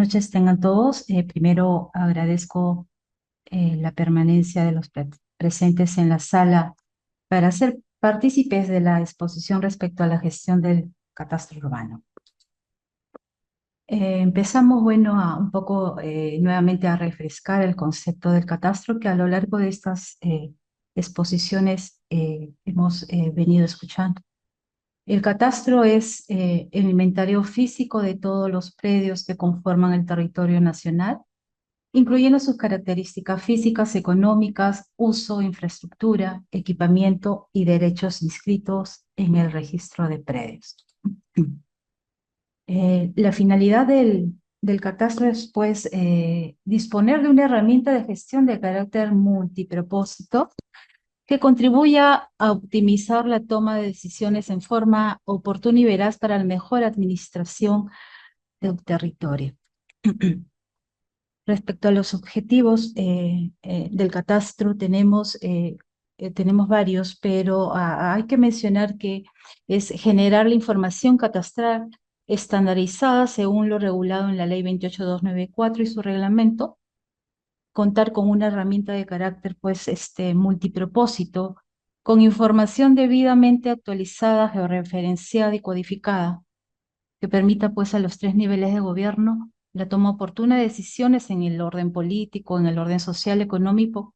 noches tengan todos. Primero agradezco la permanencia de los presentes en la sala para ser partícipes de la exposición respecto a la gestión del catastro urbano. Empezamos, bueno, a un poco nuevamente a refrescar el concepto del catastro que a lo largo de estas exposiciones hemos venido escuchando. El catastro es el inventario físico de todos los predios que conforman el territorio nacional, incluyendo sus características físicas, económicas, uso, infraestructura, equipamiento y derechos inscritos en el registro de predios. La finalidad del catastro es, pues, disponer de una herramienta de gestión de carácter multipropósito que contribuya a optimizar la toma de decisiones en forma oportuna y veraz para la mejor administración del territorio. Respecto a los objetivos del catastro, tenemos varios, pero hay que mencionar que es generar la información catastral estandarizada según lo regulado en la Ley 28294 y su reglamento, contar con una herramienta de carácter pues, multipropósito, con información debidamente actualizada, georreferenciada y codificada, que permita pues a los tres niveles de gobierno la toma oportuna de decisiones en el orden político, en el orden social, económico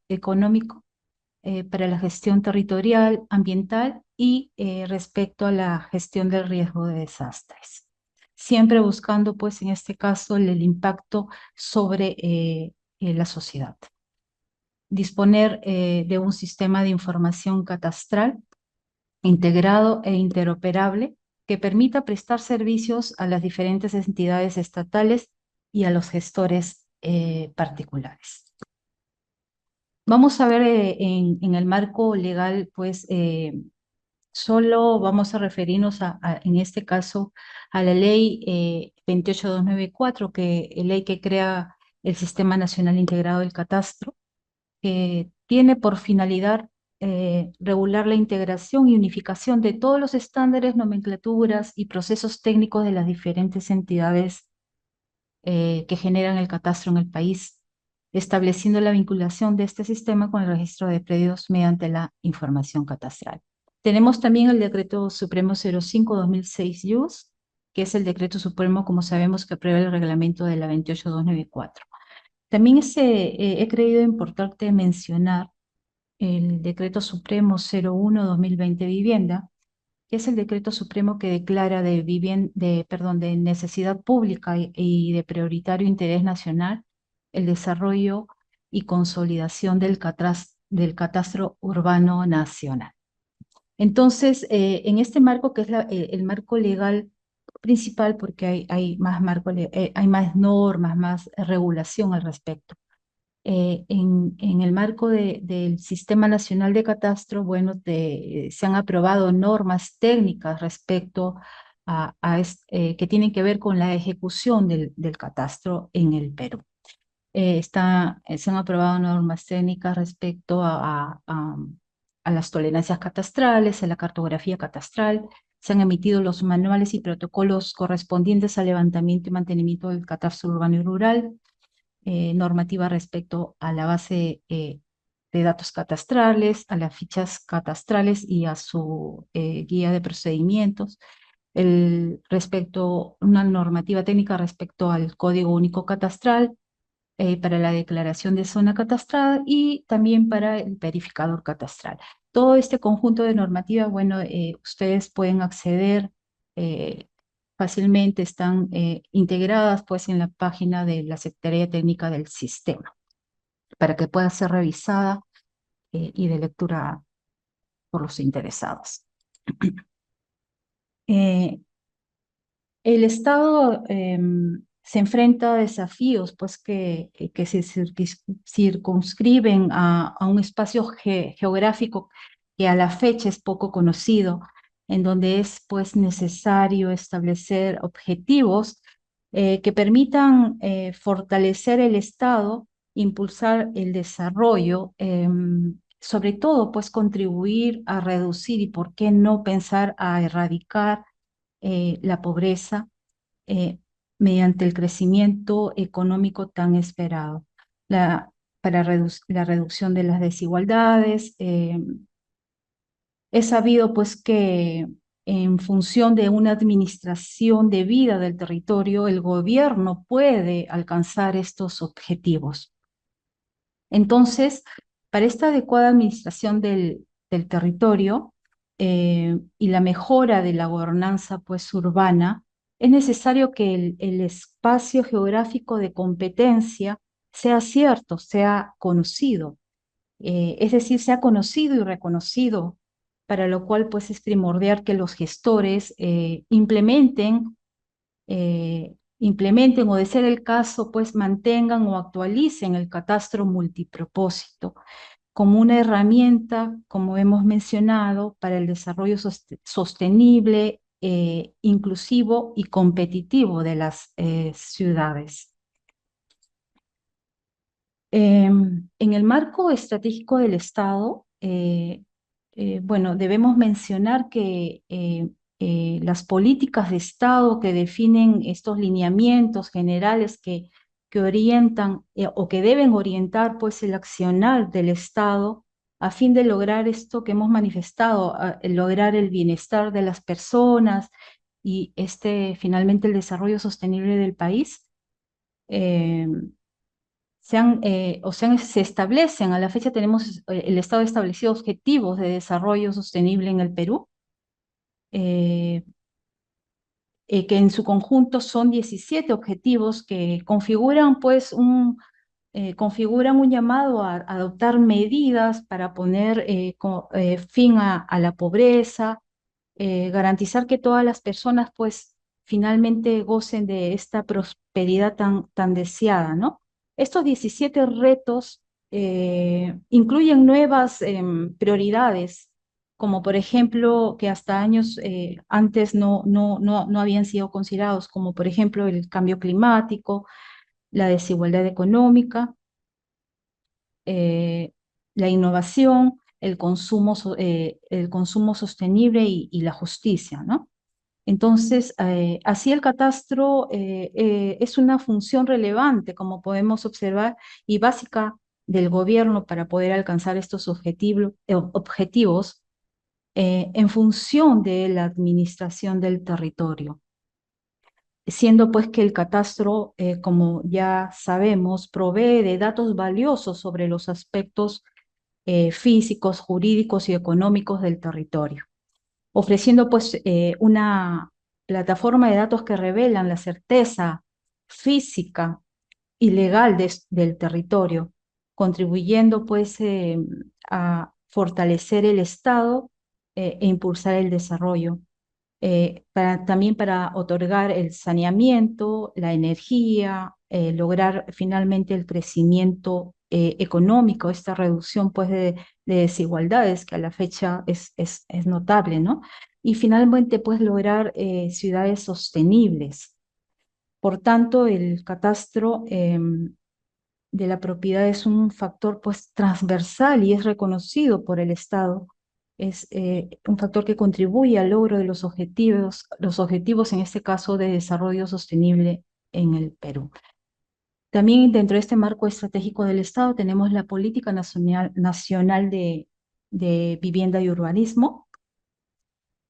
para la gestión territorial, ambiental y respecto a la gestión del riesgo de desastres. Siempre buscando, pues, en este caso, el impacto sobre la sociedad. Disponer de un sistema de información catastral integrado e interoperable que permita prestar servicios a las diferentes entidades estatales y a los gestores particulares. Vamos a ver en el marco legal, pues solo vamos a referirnos en este caso a la ley 28294, que es ley que crea el Sistema Nacional Integrado del Catastro, que tiene por finalidad regular la integración y unificación de todos los estándares, nomenclaturas y procesos técnicos de las diferentes entidades que generan el catastro en el país, estableciendo la vinculación de este sistema con el registro de predios mediante la información catastral. Tenemos también el Decreto Supremo 05/2006 que es el Decreto Supremo, como sabemos, que aprueba el reglamento de la 28294. También he creído importante mencionar el Decreto Supremo 01/2020 Vivienda, que es el decreto supremo que declara de necesidad pública y de prioritario interés nacional el desarrollo y consolidación del catastro urbano nacional. Entonces, en este marco, que es el marco legal principal, porque hay más normas, más regulación al respecto en el marco del Sistema Nacional de Catastro, bueno, se han aprobado normas técnicas respecto que tienen que ver con la ejecución del catastro en el Perú. Se han aprobado normas técnicas respecto a las tolerancias catastrales, a la cartografía catastral, se han emitido los manuales y protocolos correspondientes al levantamiento y mantenimiento del catastro urbano y rural, normativa respecto a la base de datos catastrales, a las fichas catastrales y a su guía de procedimientos, una normativa técnica respecto al Código Único Catastral, para la declaración de zona catastral y también para el verificador catastral. Todo este conjunto de normativas, bueno, ustedes pueden acceder fácilmente, están integradas pues en la página de la Secretaría Técnica del Sistema, para que pueda ser revisada y de lectura por los interesados. El Estado se enfrenta a desafíos pues, que se circunscriben a un espacio geográfico que a la fecha es poco conocido, en donde es pues, necesario establecer objetivos que permitan fortalecer el Estado, impulsar el desarrollo, sobre todo pues, contribuir a reducir y por qué no pensar a erradicar la pobreza, eh, mediante el crecimiento económico tan esperado. La, para la reducción de las desigualdades. Es sabido pues que en función de una administración debida del territorio, el gobierno puede alcanzar estos objetivos. Entonces, para esta adecuada administración del territorio y la mejora de la gobernanza pues urbana, es necesario que el espacio geográfico de competencia sea cierto, sea conocido, es decir, sea conocido y reconocido, para lo cual pues es primordial que los gestores implementen o de ser el caso pues mantengan o actualicen el catastro multipropósito como una herramienta, como hemos mencionado, para el desarrollo sostenible, inclusivo y competitivo de las ciudades. En el marco estratégico del Estado, bueno, debemos mencionar que las políticas de Estado que definen estos lineamientos generales que orientan o que deben orientar pues el accionar del Estado a fin de lograr esto que hemos manifestado, lograr el bienestar de las personas y finalmente el desarrollo sostenible del país. Eh, se establecen, a la fecha tenemos el Estado establecido objetivos de desarrollo sostenible en el Perú, eh, que en su conjunto son 17 objetivos que configuran un llamado a adoptar medidas para poner fin a la pobreza, garantizar que todas las personas pues finalmente gocen de esta prosperidad tan deseada, ¿no? Estos 17 retos incluyen nuevas prioridades, como por ejemplo que hasta años antes no habían sido considerados, como por ejemplo el cambio climático, la desigualdad económica, eh, la innovación, el consumo sostenible y la justicia, ¿no? Entonces, así el catastro es una función relevante, como podemos observar, y básica del gobierno para poder alcanzar estos objetivos en función de la administración del territorio. Siendo pues que el catastro, como ya sabemos, provee de datos valiosos sobre los aspectos físicos, jurídicos y económicos del territorio, ofreciendo pues una plataforma de datos que revelan la certeza física y legal del territorio, contribuyendo pues a fortalecer el Estado e impulsar el desarrollo. También para otorgar el saneamiento, la energía, lograr finalmente el crecimiento económico, esta reducción pues de desigualdades que a la fecha es notable, ¿no? Y finalmente pues lograr ciudades sostenibles. Por tanto, el catastro de la propiedad es un factor pues transversal y es reconocido por el Estado. Es un factor que contribuye al logro de los objetivos en este caso de desarrollo sostenible en el Perú. También dentro de este marco estratégico del Estado tenemos la Política Nacional de Vivienda y Urbanismo,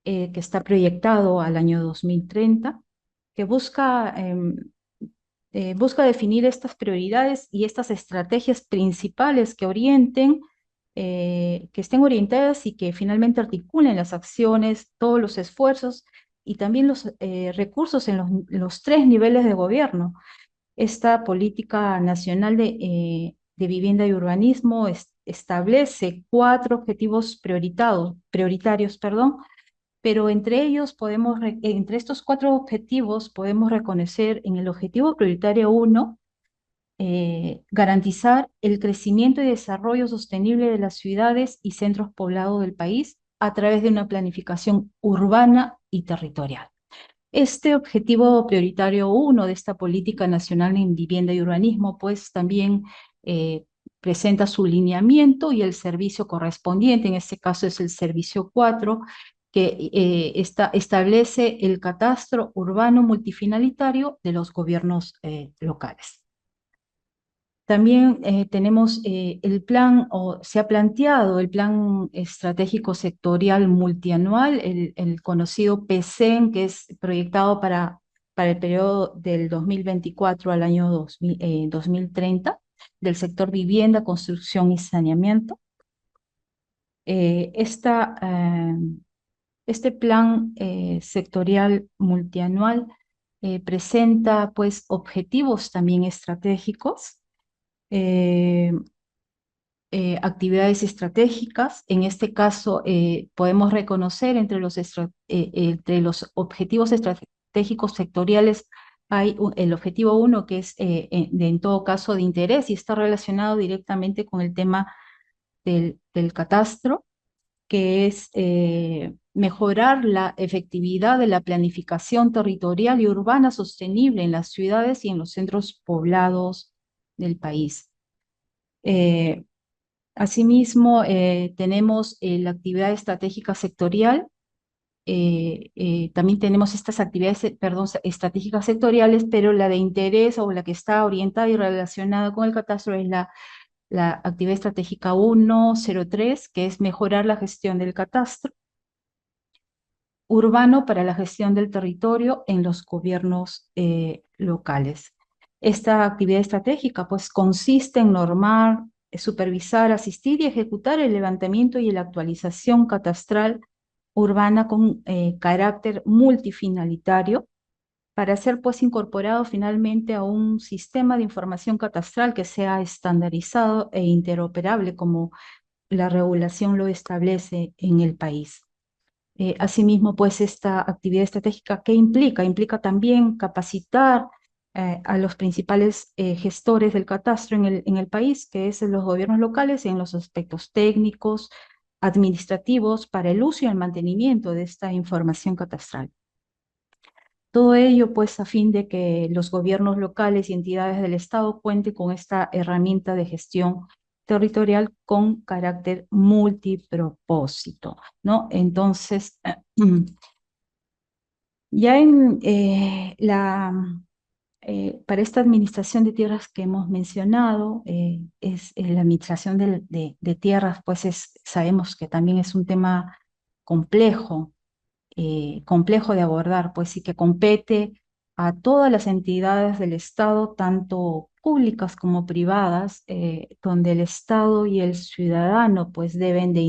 que está proyectado al año 2030, que busca definir estas prioridades y estas estrategias principales que que estén orientadas y que finalmente articulen las acciones, todos los esfuerzos y también los recursos en los tres niveles de gobierno. Esta política nacional de vivienda y urbanismo establece 4 objetivos prioritarios, perdón, pero entre estos 4 objetivos podemos reconocer en el objetivo prioritario 1, garantizar el crecimiento y desarrollo sostenible de las ciudades y centros poblados del país a través de una planificación urbana y territorial. Este objetivo prioritario 1 de esta Política Nacional en Vivienda y Urbanismo, pues también presenta su lineamiento y el servicio correspondiente, en este caso es el servicio 4, que establece el catastro urbano multifinalitario de los gobiernos locales. También tenemos el plan, o se ha planteado el plan estratégico sectorial multianual, el conocido PECEN, que es proyectado para el periodo del 2024 al año 2030, del sector vivienda, construcción y saneamiento. Este plan sectorial multianual presenta pues objetivos también estratégicos, eh, actividades estratégicas. En este caso, podemos reconocer entre los objetivos estratégicos sectoriales hay el objetivo 1, que es en todo caso de interés y está relacionado directamente con el tema del catastro, que es mejorar la efectividad de la planificación territorial y urbana sostenible en las ciudades y en los centros poblados del país. Asimismo, tenemos la actividad estratégica sectorial. También tenemos estas actividades, perdón, estratégicas sectoriales, pero la de interés o la que está orientada y relacionada con el catastro es la actividad estratégica 103, que es mejorar la gestión del catastro urbano para la gestión del territorio en los gobiernos locales. Esta actividad estratégica pues consiste en normar, supervisar, asistir y ejecutar el levantamiento y la actualización catastral urbana con carácter multifinalitario para ser pues incorporado finalmente a un sistema de información catastral que sea estandarizado e interoperable como la regulación lo establece en el país. Asimismo, pues esta actividad estratégica, ¿qué implica? Implica también capacitar a los principales gestores del catastro en el país, que es en los gobiernos locales, en los aspectos técnicos, administrativos, para el uso y el mantenimiento de esta información catastral. Todo ello, pues, a fin de que los gobiernos locales y entidades del Estado cuenten con esta herramienta de gestión territorial con carácter multipropósito, ¿no? Entonces, ya para esta administración de tierras que hemos mencionado, es la administración de tierras, pues sabemos que también es un tema complejo, complejo de abordar, pues sí que compete a todas las entidades del Estado, tanto públicas como privadas, donde el Estado y el ciudadano pues deben de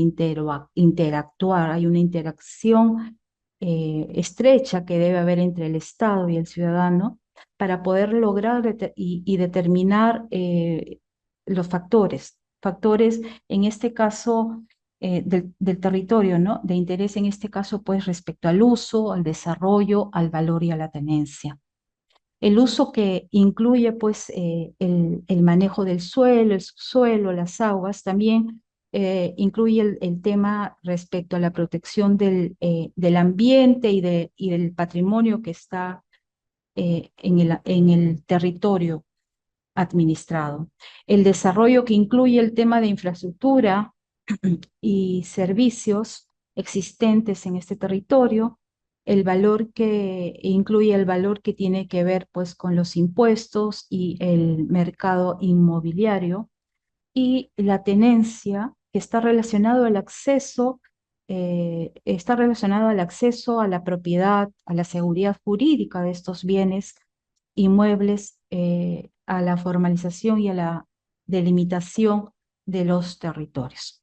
interactuar. Hay una interacción estrecha que debe haber entre el Estado y el ciudadano para poder lograr y determinar los factores en este caso del territorio, ¿no? De interés en este caso, pues respecto al uso, al desarrollo, al valor y a la tenencia. El uso que incluye, pues, el manejo del suelo, el subsuelo, las aguas, también incluye el tema respecto a la protección del ambiente y del patrimonio que está en el territorio administrado. El desarrollo que incluye el tema de infraestructura y servicios existentes en este territorio, el valor que incluye el valor que tiene que ver pues con los impuestos y el mercado inmobiliario y la tenencia que está relacionado al acceso a la propiedad, a la seguridad jurídica de estos bienes inmuebles, a la formalización y a la delimitación de los territorios.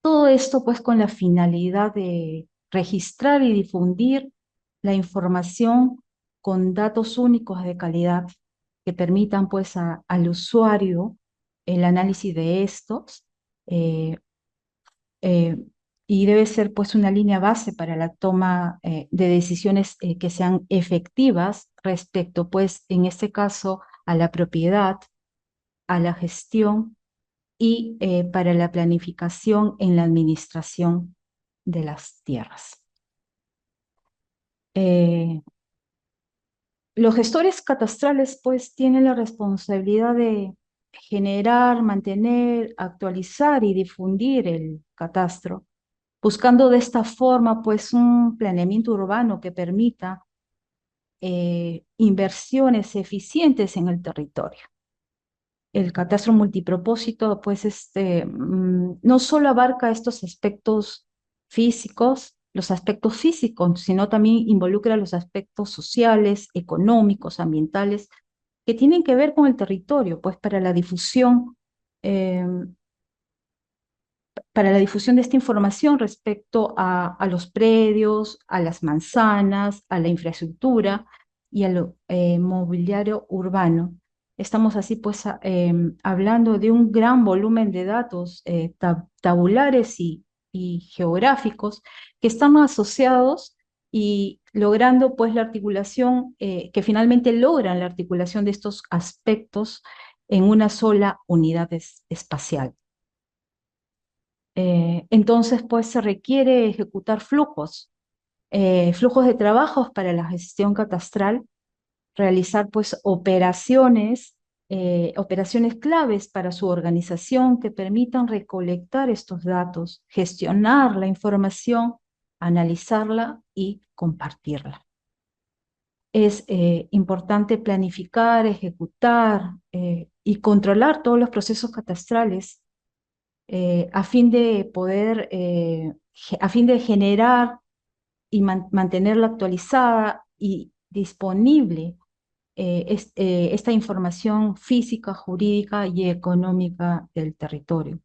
Todo esto pues con la finalidad de registrar y difundir la información con datos únicos de calidad que permitan pues al usuario el análisis de estos eh, eh, y debe ser pues una línea base para la toma de decisiones que sean efectivas respecto pues en este caso a la propiedad, a la gestión y para la planificación en la administración de las tierras. Los gestores catastrales pues tienen la responsabilidad de generar, mantener, actualizar y difundir el catastro buscando de esta forma pues un planeamiento urbano que permita inversiones eficientes en el territorio. El catastro multipropósito, pues, no solo abarca estos aspectos físicos, los aspectos físicos, sino también involucra los aspectos sociales, económicos, ambientales, que tienen que ver con el territorio, pues, eh, para la difusión de esta información respecto a los predios, a las manzanas, a la infraestructura y al mobiliario urbano. Estamos así pues hablando de un gran volumen de datos tabulares y geográficos que están asociados y logrando pues la articulación, que finalmente logran la articulación de estos aspectos en una sola unidad espacial. Entonces, pues se requiere ejecutar flujos de trabajos para la gestión catastral, realizar pues operaciones claves para su organización que permitan recolectar estos datos, gestionar la información, analizarla y compartirla. Es importante planificar, ejecutar y controlar todos los procesos catastrales a fin de a fin de generar y mantenerla actualizada y disponible esta información física, jurídica y económica del territorio.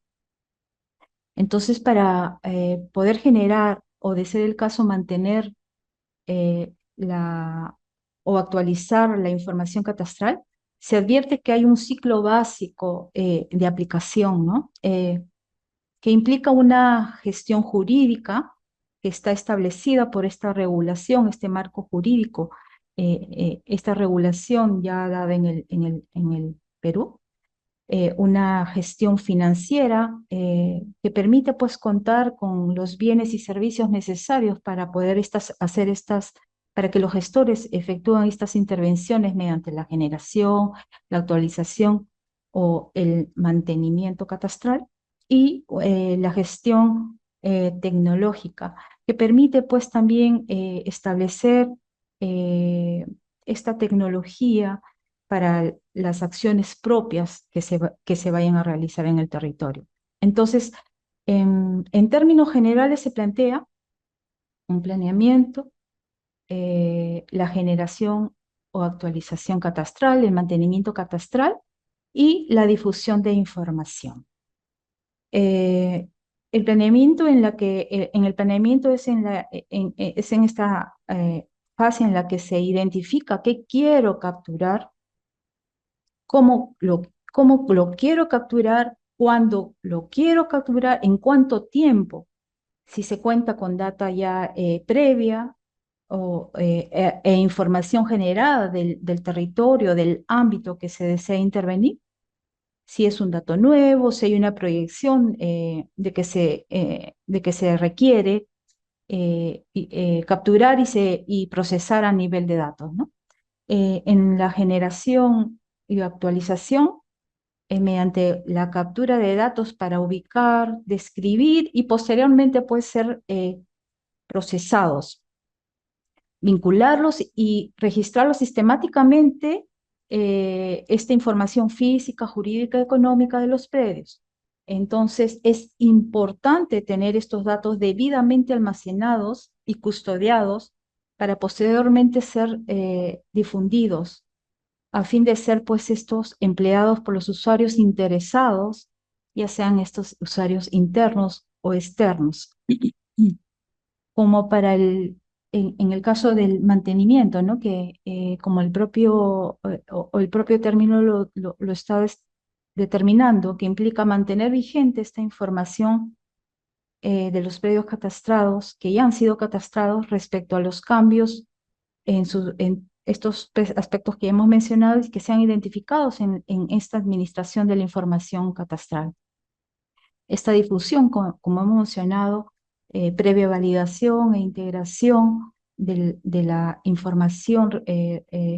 Entonces, para poder generar o, de ser el caso, mantener eh, la, o actualizar la información catastral, se advierte que hay un ciclo básico de aplicación, ¿no? Que implica una gestión jurídica que está establecida por esta regulación, este marco jurídico, esta regulación ya dada en el Perú, una gestión financiera que permite pues contar con los bienes y servicios necesarios para poder para que los gestores efectúen estas intervenciones mediante la generación, la actualización o el mantenimiento catastral y la gestión tecnológica, que permite pues también establecer eh, esta tecnología para las acciones propias que se vayan a realizar en el territorio. Entonces, en términos generales se plantea un planeamiento, la generación o actualización catastral, el mantenimiento catastral y la difusión de información. El planeamiento en el planeamiento es en esta fase en la que se identifica qué quiero capturar, cómo lo quiero capturar, cuándo lo quiero capturar, en cuánto tiempo, si se cuenta con data ya previa e información generada del territorio, del ámbito que se desea intervenir, si es un dato nuevo, si hay una proyección de que se requiere capturar y procesar a nivel de datos, ¿no? En la generación y actualización, mediante la captura de datos para ubicar, describir y posteriormente puede ser procesados, vincularlos y registrarlos sistemáticamente, esta información física, jurídica, económica de los predios. Entonces, es importante tener estos datos debidamente almacenados y custodiados para posteriormente ser difundidos a fin de ser pues estos empleados por los usuarios interesados, ya sean estos usuarios internos o externos, como para en el caso del mantenimiento, ¿no? Que como el propio, o el propio término lo está determinando, que implica mantener vigente esta información de los predios catastrados, que ya han sido catastrados respecto a los cambios en estos aspectos que hemos mencionado y que sean identificados en esta administración de la información catastral. Esta difusión, como hemos mencionado, previa validación e integración de la información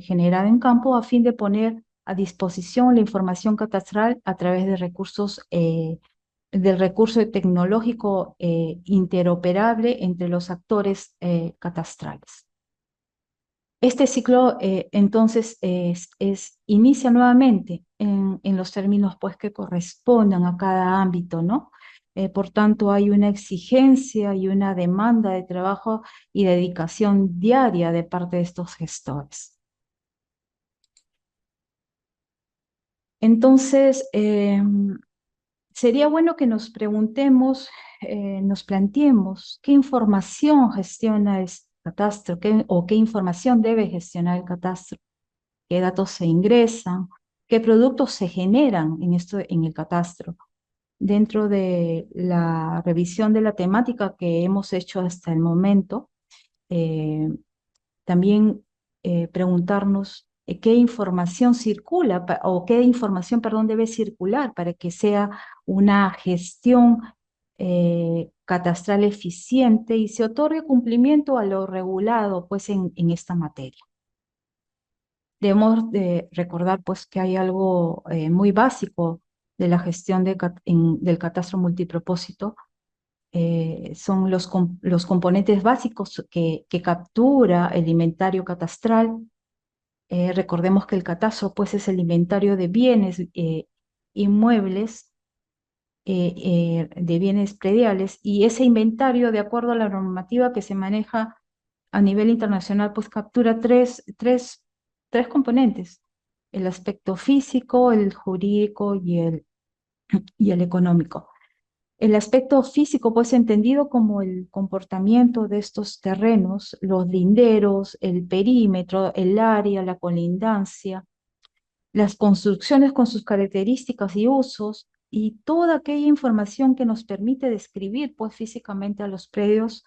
generada en campo a fin de poner a disposición la información catastral a través de recursos del recurso tecnológico interoperable entre los actores catastrales. Este ciclo entonces inicia nuevamente en los términos pues, que correspondan a cada ámbito, ¿no? Por tanto, hay una exigencia y una demanda de trabajo y dedicación diaria de parte de estos gestores. Entonces, sería bueno que nos preguntemos, nos planteemos qué información gestiona el catastro o qué información debe gestionar el catastro, qué datos se ingresan, qué productos se generan en el catastro. Dentro de la revisión de la temática que hemos hecho hasta el momento, eh, también preguntarnos qué información circula o qué información, perdón, debe circular para que sea una gestión catastral eficiente y se otorgue cumplimiento a lo regulado pues en esta materia. Debemos de recordar pues que hay algo muy básico de la gestión del catastro multipropósito, son los componentes básicos que captura el inventario catastral. Recordemos que el catastro pues es el inventario de bienes inmuebles, de bienes prediales, y ese inventario, de acuerdo a la normativa que se maneja a nivel internacional, pues captura tres componentes: el aspecto físico, el jurídico y el económico. El aspecto físico, pues entendido como el comportamiento de estos terrenos, los linderos, el perímetro, el área, la colindancia, las construcciones con sus características y usos, y toda aquella información que nos permite describir, pues físicamente a los predios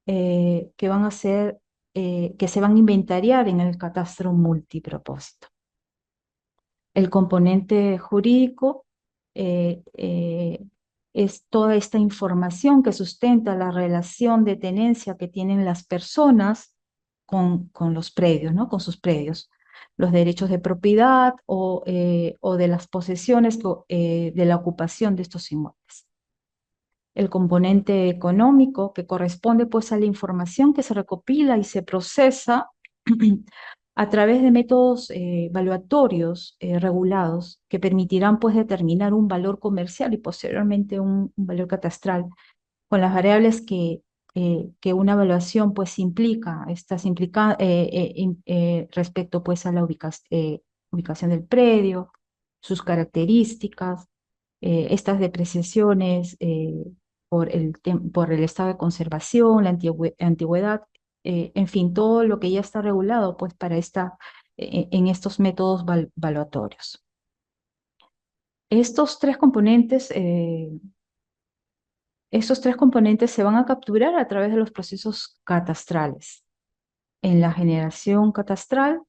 que van a ser, que se van a inventariar en el catastro multipropósito. El componente jurídico eh, eh, es toda esta información que sustenta la relación de tenencia que tienen las personas con los predios, ¿no? Con sus predios, los derechos de propiedad o de las posesiones de la ocupación de estos inmuebles. El componente económico, que corresponde pues a la información que se recopila y se procesa a través de métodos evaluatorios regulados que permitirán pues determinar un valor comercial y posteriormente un valor catastral con las variables que una evaluación pues implica, respecto pues a la ubicación del predio, sus características, estas depreciaciones por el estado de conservación, la antigüedad, en fin, todo lo que ya está regulado pues para en estos métodos valuatorios. Estos tres componentes, se van a capturar a través de los procesos catastrales. En la generación catastral,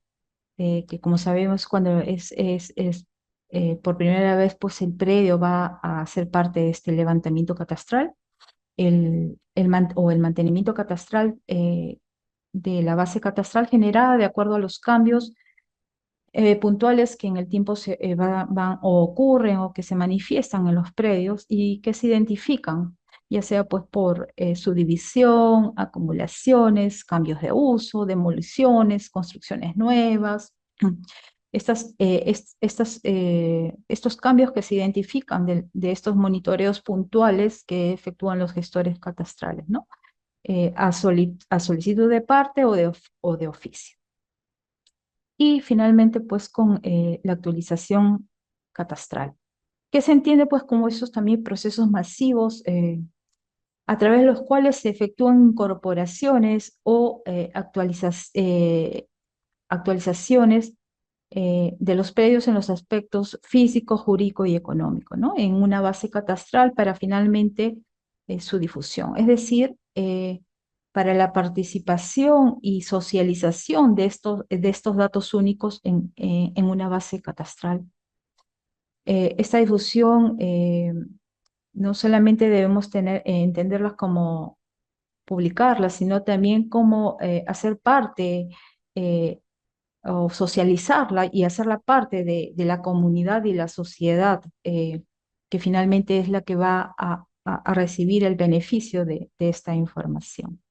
que como sabemos cuando por primera vez pues el predio va a ser parte de este levantamiento catastral, o el mantenimiento catastral de la base catastral generada de acuerdo a los cambios puntuales que en el tiempo van o ocurren o que se manifiestan en los predios y que se identifican, ya sea pues por su división, acumulaciones, cambios de uso, demoliciones, construcciones nuevas. Estos cambios que se identifican de estos monitoreos puntuales que efectúan los gestores catastrales, ¿no? A solicitud de parte o de oficio. Y finalmente, pues con la actualización catastral, que se entiende pues como esos también procesos masivos a través de los cuales se efectúan incorporaciones o actualizaciones de los predios en los aspectos físico, jurídico y económico, ¿no? En una base catastral para finalmente su difusión. Es decir, para la participación y socialización de estos datos únicos en una base catastral. Esta difusión no solamente debemos entenderlas como publicarlas, sino también como hacer parte o socializarla y hacerla parte de la comunidad y la sociedad que finalmente es la que va a recibir el beneficio de esta información.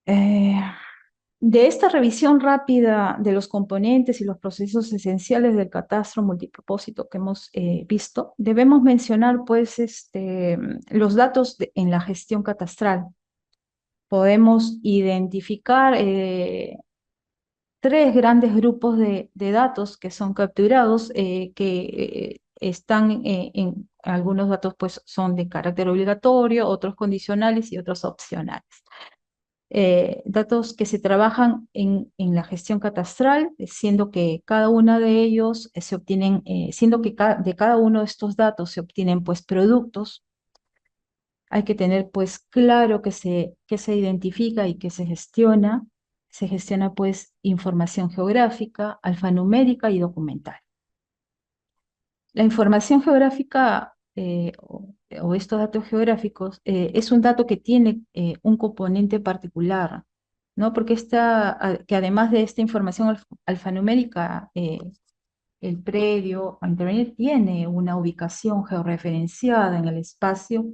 De esta revisión rápida de los componentes y los procesos esenciales del catastro multipropósito que hemos visto, debemos mencionar pues los datos en la gestión catastral. Podemos identificar tres grandes grupos de datos que son capturados, que están en algunos datos pues son de carácter obligatorio, otros condicionales y otros opcionales. Datos que se trabajan en la gestión catastral, siendo que cada uno de ellos se obtienen, siendo que de cada uno de estos datos se obtienen pues productos. Hay que tener pues claro que se identifica y que se gestiona. Se gestiona pues información geográfica, alfanumérica y documental. La información geográfica o estos datos geográficos es un dato que tiene un componente particular, ¿no? Porque que además de esta información alfanumérica, el predio a intervenir tiene una ubicación georreferenciada en el espacio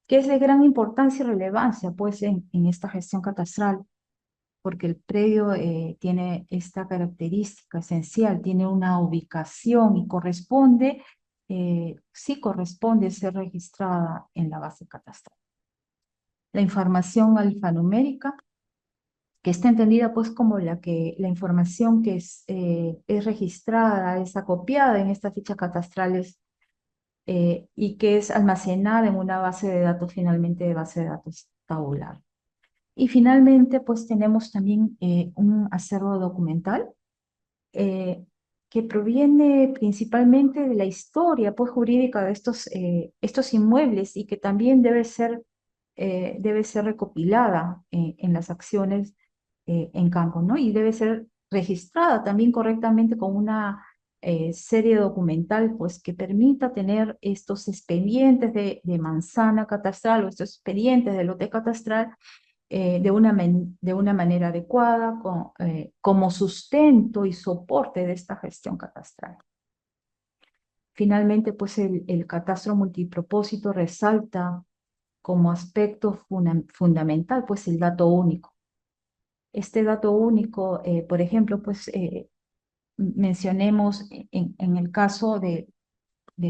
que es de gran importancia y relevancia pues en esta gestión catastral, porque el predio tiene esta característica esencial, tiene una ubicación y sí corresponde ser registrada en la base catastral. La información alfanumérica, que está entendida pues como la información que es registrada, es acopiada en estas fichas catastrales y que es almacenada en una base de datos, finalmente de base de datos tabular. Y finalmente, pues tenemos también un acervo documental eh, que proviene principalmente de la historia pues, jurídica de estos inmuebles y que también debe ser recopilada en las acciones en campo, ¿no? Y debe ser registrada también correctamente con una serie documental pues, que permita tener estos expedientes de manzana catastral o estos expedientes de lote catastral de una manera adecuada como sustento y soporte de esta gestión catastral. Finalmente, pues el catastro multipropósito resalta como aspecto fundamental pues el dato único. Este dato único, por ejemplo, pues mencionemos en el caso de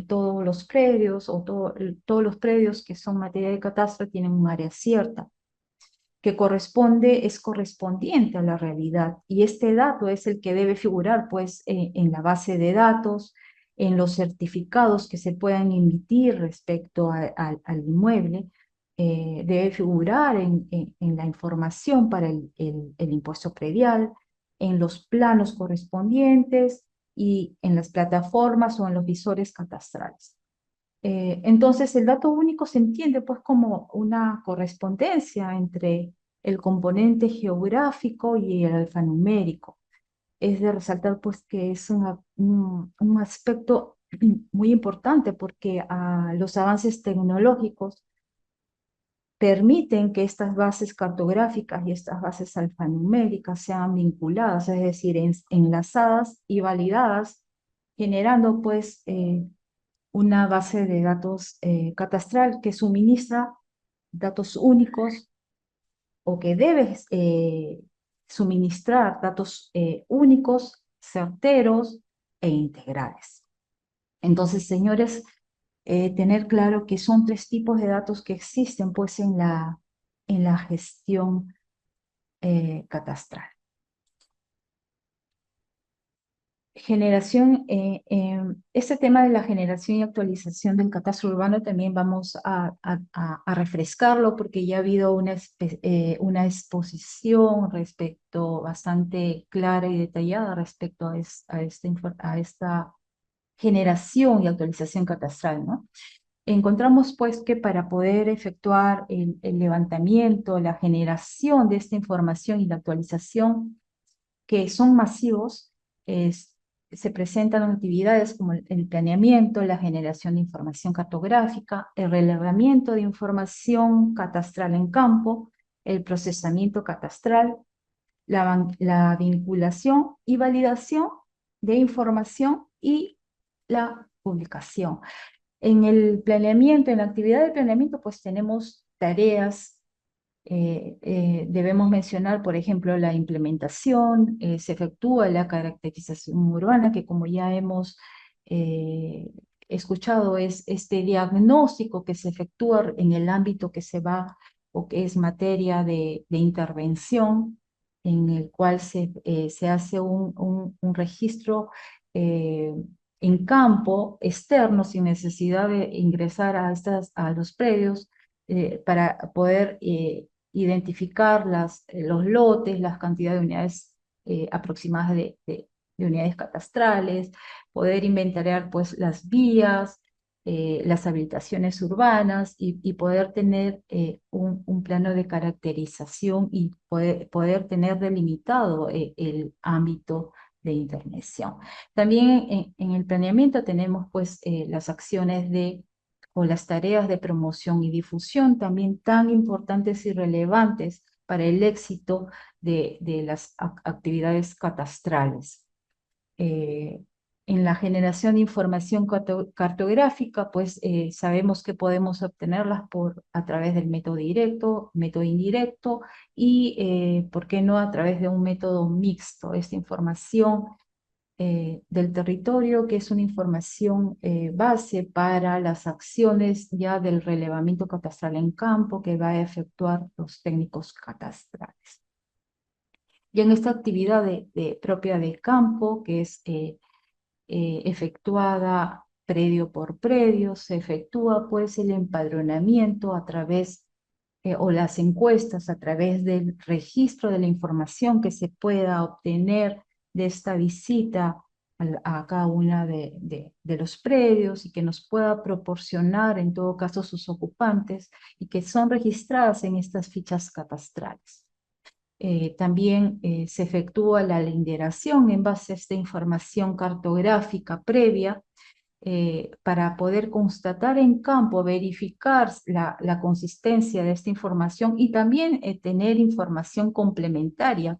todos los predios o todos los predios que son materia de catastro tienen un área cierta que es correspondiente a la realidad. Y este dato es el que debe figurar pues en la base de datos, en los certificados que se puedan emitir respecto al inmueble, debe figurar en la información para el impuesto predial, en los planos correspondientes y en las plataformas o en los visores catastrales. Entonces, el dato único se entiende pues como una correspondencia entre el componente geográfico y el alfanumérico. Es de resaltar pues que es un aspecto muy importante porque los avances tecnológicos permiten que estas bases cartográficas y estas bases alfanuméricas sean vinculadas, es decir, enlazadas y validadas, generando pues una base de datos catastral que suministra datos únicos o que debe suministrar datos únicos, certeros e integrales. Entonces, señores, tener claro que son tres tipos de datos que existen pues en la gestión catastral. Este tema de la generación y actualización del catastro urbano también vamos a refrescarlo porque ya ha habido una exposición bastante clara y detallada respecto a esta generación y actualización catastral, ¿no? Encontramos pues que para poder efectuar el levantamiento, la generación de esta información y la actualización, que son masivos, se presentan actividades como el planeamiento, la generación de información cartográfica, el relevamiento de información catastral en campo, el procesamiento catastral, la vinculación y validación de información y la publicación. En el planeamiento, en la actividad de planeamiento, pues tenemos tareas. Debemos mencionar, por ejemplo, la implementación. Se efectúa la caracterización urbana, que como ya hemos eh, escuchado, es este diagnóstico que se efectúa en el ámbito que se va o que es materia de intervención, en el cual se hace un registro eh, en campo externo sin necesidad de ingresar a los predios, para poder identificar los lotes, las cantidades de unidades aproximadas de unidades catastrales, poder inventariar pues las vías, las habilitaciones urbanas y poder tener un plano de caracterización y poder tener delimitado el ámbito de intervención. También en el planeamiento tenemos pues las acciones o las tareas de promoción y difusión, también tan importantes y relevantes para el éxito de las actividades catastrales. Eh, en la generación de información cartográfica, pues sabemos que podemos obtenerlas a través del método directo, método indirecto y, ¿por qué no?, a través de un método mixto. Esta información del territorio, que es una información base para las acciones ya del relevamiento catastral en campo que va a efectuar los técnicos catastrales. Y en esta actividad propia de campo, que es efectuada predio por predio, se efectúa pues el empadronamiento a través o las encuestas a través del registro de la información que se pueda obtener de esta visita a cada una de los predios y que nos pueda proporcionar en todo caso sus ocupantes y que son registradas en estas fichas catastrales. También se efectúa la linderación en base a esta información cartográfica previa, para poder constatar en campo, verificar la consistencia de esta información y también tener información complementaria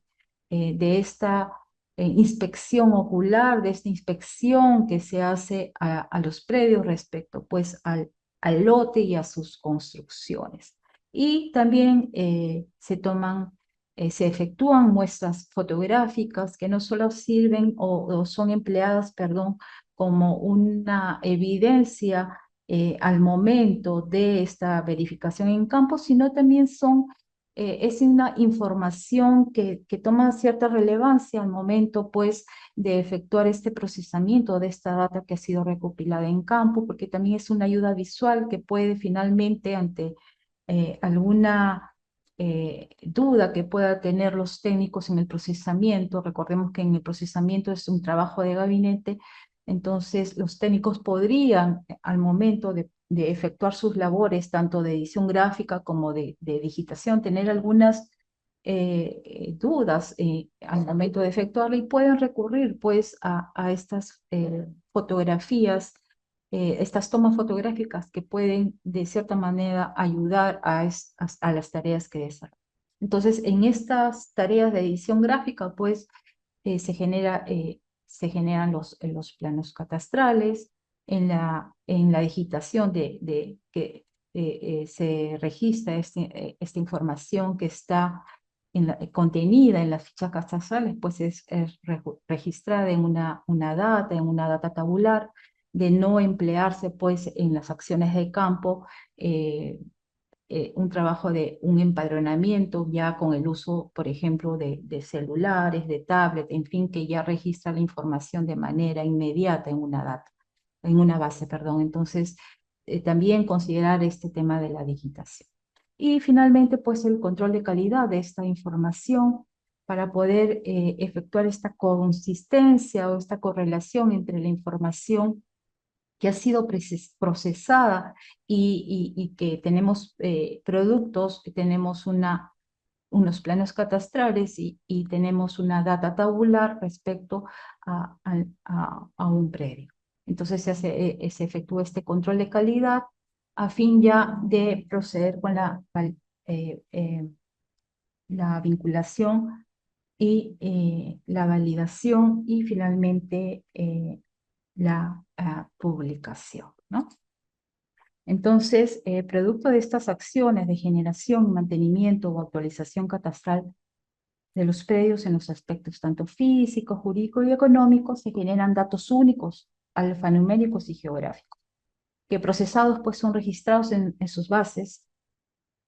de esta inspección ocular, de esta inspección que se hace a los predios respecto pues al lote y a sus construcciones. Y también se efectúan muestras fotográficas que no solo sirven o son empleadas, perdón, como una evidencia al momento de esta verificación en campo, sino también es una información que toma cierta relevancia al momento pues de efectuar este procesamiento de esta data que ha sido recopilada en campo, porque también es una ayuda visual que puede finalmente ante alguna duda que pueda tener los técnicos en el procesamiento. Recordemos que en el procesamiento es un trabajo de gabinete, entonces los técnicos podrían, al momento de efectuar sus labores, tanto de edición gráfica como de digitación, tener algunas dudas al momento de efectuarla y pueden recurrir pues a estas fotografías, estas tomas fotográficas que pueden de cierta manera ayudar a las tareas que desarrollan. Entonces, en estas tareas de edición gráfica, pues se generan los planos catastrales. En la digitación que se registra esta información que está contenida en las fichas catastrales, pues es registrada en una data tabular, de no emplearse pues en las acciones de campo un trabajo de un empadronamiento ya con el uso, por ejemplo, de celulares, de tablet, en fin, que ya registra la información de manera inmediata en una base, perdón. Entonces, también considerar este tema de la digitación. Y finalmente, pues el control de calidad de esta información para poder efectuar esta consistencia o esta correlación entre la información que ha sido procesada y que tenemos productos, que tenemos unos planos catastrales y tenemos una data tabular respecto a un predio. Entonces se efectúa este control de calidad a fin ya de proceder con eh, eh, la vinculación y la validación y finalmente la publicación, ¿no? Entonces, producto de estas acciones de generación, mantenimiento o actualización catastral de los predios en los aspectos tanto físicos, jurídicos y económicos, se generan datos únicos, alfanuméricos y geográficos, que procesados pues son registrados en sus bases,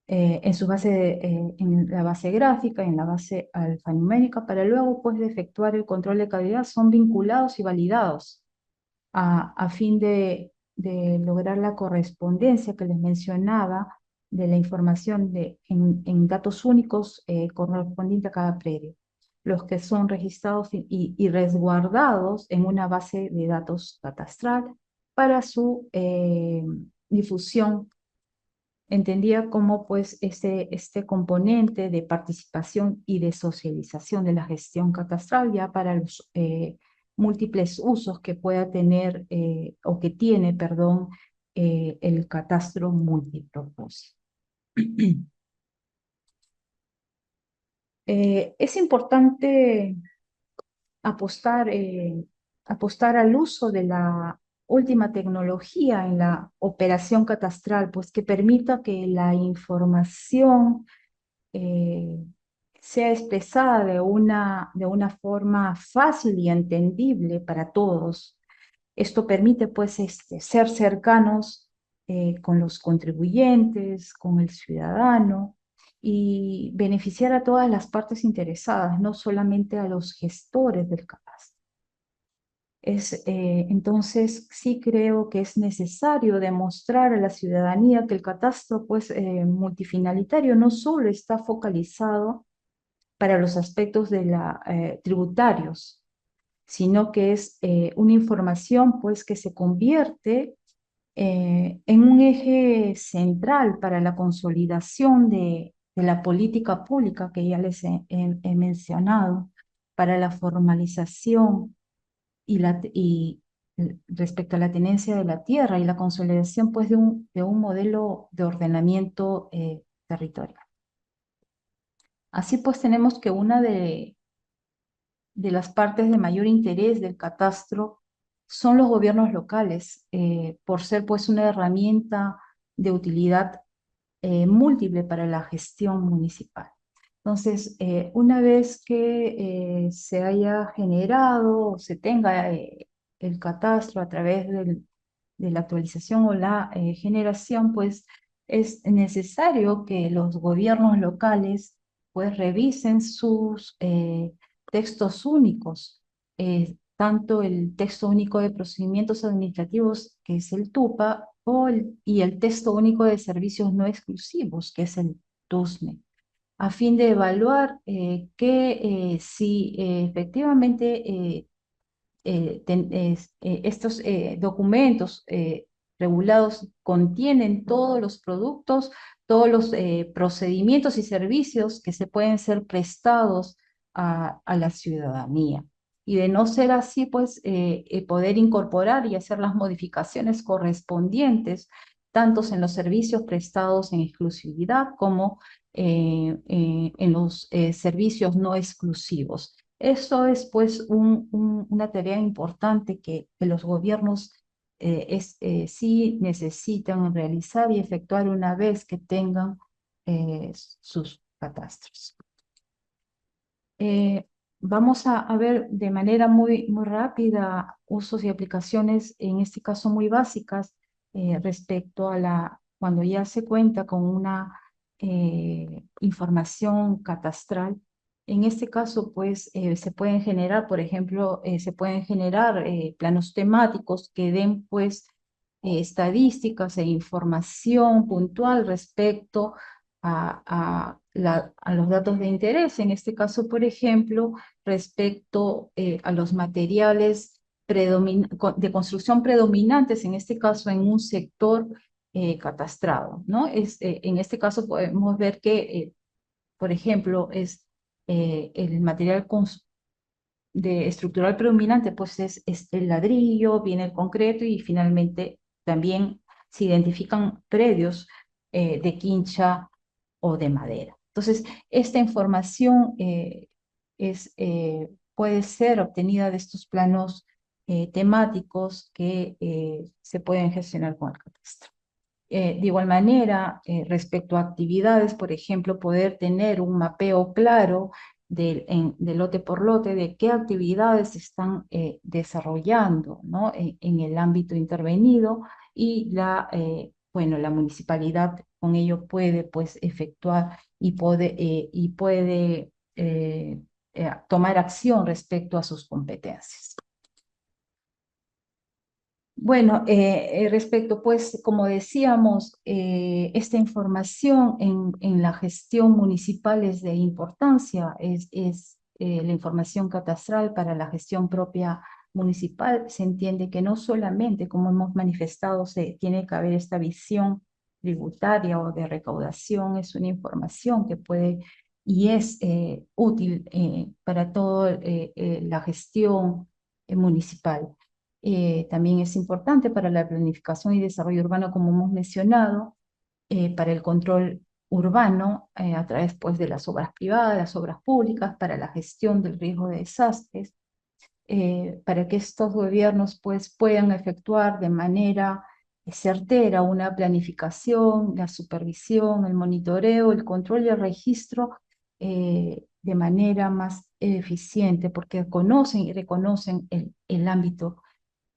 en la base gráfica, en la base alfanumérica, para luego pues de efectuar el control de calidad, son vinculados y validados a fin de lograr la correspondencia que les mencionaba de la información en datos únicos correspondiente a cada predio, los que son registrados y resguardados en una base de datos catastral para su difusión, entendía como pues este componente de participación y de socialización de la gestión catastral ya para los múltiples usos que pueda tener o que tiene, perdón, el catastro multipropósito. Es importante apostar, apostar al uso de la última tecnología en la operación catastral, pues que permita que la información eh, sea expresada de una forma fácil y entendible para todos. Esto permite pues ser cercanos con los contribuyentes, con el ciudadano y beneficiar a todas las partes interesadas, no solamente a los gestores del catastro. Entonces, sí creo que es necesario demostrar a la ciudadanía que el catastro pues, multifinalitario no solo está focalizado para los aspectos tributarios, sino que es una información pues, que se convierte en un eje central para la consolidación de la política pública que ya les he mencionado, para la formalización y respecto a la tenencia de la tierra y la consolidación pues, de un modelo de ordenamiento territorial. Así pues tenemos que una de las partes de mayor interés del catastro son los gobiernos locales, por ser pues una herramienta de utilidad múltiple para la gestión municipal. Entonces, una vez que se haya generado o se tenga el catastro a través de la actualización o la generación, pues es necesario que los gobiernos locales pues revisen sus textos únicos, tanto el texto único de procedimientos administrativos, que es el TUPA, y el texto único de servicios no exclusivos, que es el TUSNE, a fin de evaluar que si efectivamente estos documentos regulados contienen todos los productos, todos los procedimientos y servicios que se pueden ser prestados a la ciudadanía. Y de no ser así, pues poder incorporar y hacer las modificaciones correspondientes, tanto en los servicios prestados en exclusividad como en los servicios no exclusivos. Eso es pues una tarea importante que los gobiernos sí necesitan realizar y efectuar una vez que tengan sus catastros. Vamos a ver de manera muy rápida usos y aplicaciones, en este caso muy básicas, respecto a cuando ya se cuenta con una información catastral. En este caso, pues, se pueden generar, por ejemplo, se pueden generar planos temáticos que den, pues, estadísticas e información puntual respecto a los datos de interés. En este caso, por ejemplo, respecto a los materiales de construcción predominantes, en este caso en un sector catastrado, ¿no? En este caso podemos ver que, por ejemplo, el material estructural predominante, pues es el ladrillo, viene el concreto y finalmente también se identifican predios de quincha o de madera. Entonces, esta información puede ser obtenida de estos planos temáticos que se pueden gestionar con el catastro. De igual manera, respecto a actividades, por ejemplo, poder tener un mapeo claro de lote por lote de qué actividades se están desarrollando, ¿no? En el ámbito intervenido y bueno, la municipalidad con ello puede pues efectuar y puede tomar acción respecto a sus competencias. Bueno, respecto, pues, como decíamos, esta información en la gestión municipal es de importancia, la información catastral para la gestión propia municipal. Se entiende que no solamente, como hemos manifestado, se tiene que haber esta visión tributaria o de recaudación, es una información que puede y es útil para toda la gestión municipal. También es importante para la planificación y desarrollo urbano, como hemos mencionado, para el control urbano a través pues, de las obras privadas, las obras públicas, para la gestión del riesgo de desastres, para que estos gobiernos pues, puedan efectuar de manera certera una planificación, la supervisión, el monitoreo, el control y el registro de manera más eficiente, porque conocen y reconocen el ámbito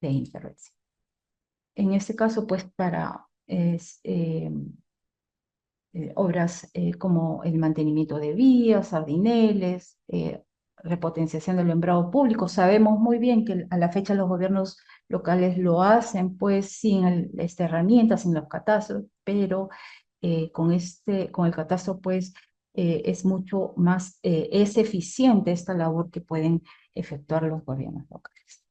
de intervención. En este caso, pues para obras como el mantenimiento de vías, sardineles, repotenciación del alumbrado público, sabemos muy bien que a la fecha los gobiernos locales lo hacen pues sin esta herramienta, sin los catastros, pero con el catastro pues es mucho más, es eficiente esta labor que pueden efectuar los gobiernos locales.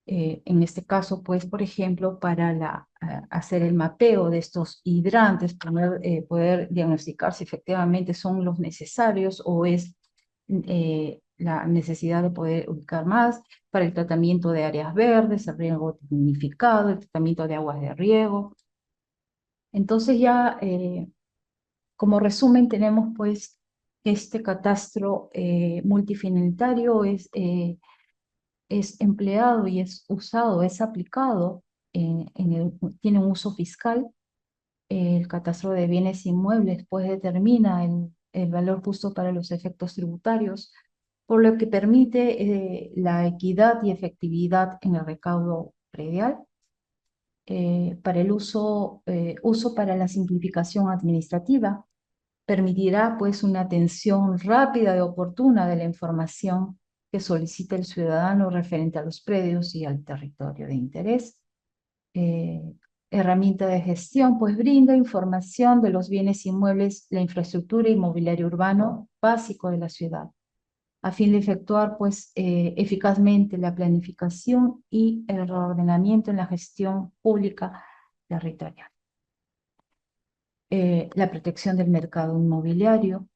En este caso, pues, por ejemplo, para hacer el mapeo de estos hidrantes, poder diagnosticar si efectivamente son los necesarios o es la necesidad de poder ubicar más para el tratamiento de áreas verdes, el riego tecnificado, el tratamiento de aguas de riego. Entonces ya, como resumen, tenemos pues que este catastro multifinalitario es empleado y es usado, es aplicado, tiene un uso fiscal. El catastro de bienes inmuebles pues determina el valor justo para los efectos tributarios, por lo que permite la equidad y efectividad en el recaudo predial. Para el uso para la simplificación administrativa, permitirá pues una atención rápida y oportuna de la información que solicita el ciudadano referente a los predios y al territorio de interés. Eh, Herramienta de gestión, pues brinda información de los bienes inmuebles, la infraestructura inmobiliaria urbano básico de la ciudad, a fin de efectuar pues eficazmente la planificación y el reordenamiento en la gestión pública territorial. La protección del mercado inmobiliario.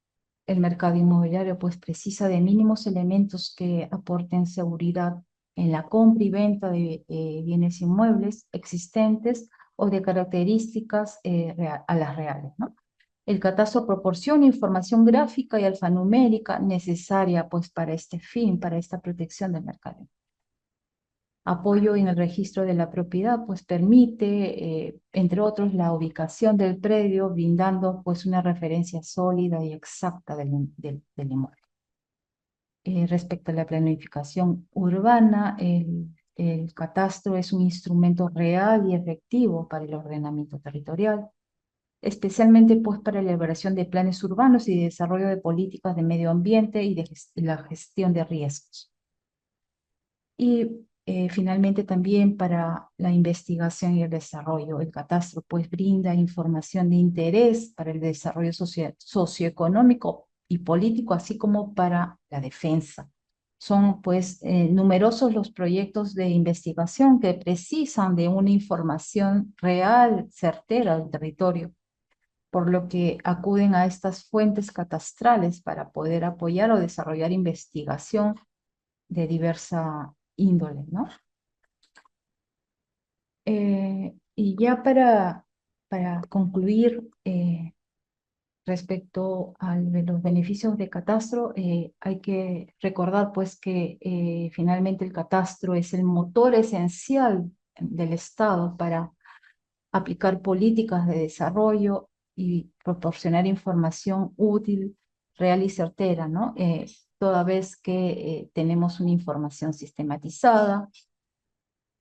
El mercado inmobiliario pues precisa de mínimos elementos que aporten seguridad en la compra y venta de bienes inmuebles existentes o de características a las reales, ¿no? El catastro proporciona información gráfica y alfanumérica necesaria pues para este fin, para esta protección del mercado. Apoyo en el registro de la propiedad, pues permite, entre otros, la ubicación del predio, brindando pues una referencia sólida y exacta del inmueble. Respecto a la planificación urbana, el catastro es un instrumento real y efectivo para el ordenamiento territorial, especialmente pues para la elaboración de planes urbanos y de desarrollo de políticas de medio ambiente y de la gestión de riesgos. Y finalmente también para la investigación y el desarrollo. El catastro pues brinda información de interés para el desarrollo socioeconómico y político, así como para la defensa. Son pues numerosos los proyectos de investigación que precisan de una información real, certera del territorio, por lo que acuden a estas fuentes catastrales para poder apoyar o desarrollar investigación de diversa índole, ¿no? Y ya para concluir, respecto de los beneficios de catastro, hay que recordar pues que finalmente el catastro es el motor esencial del Estado para aplicar políticas de desarrollo y proporcionar información útil, real y certera, ¿no? Toda vez que tenemos una información sistematizada,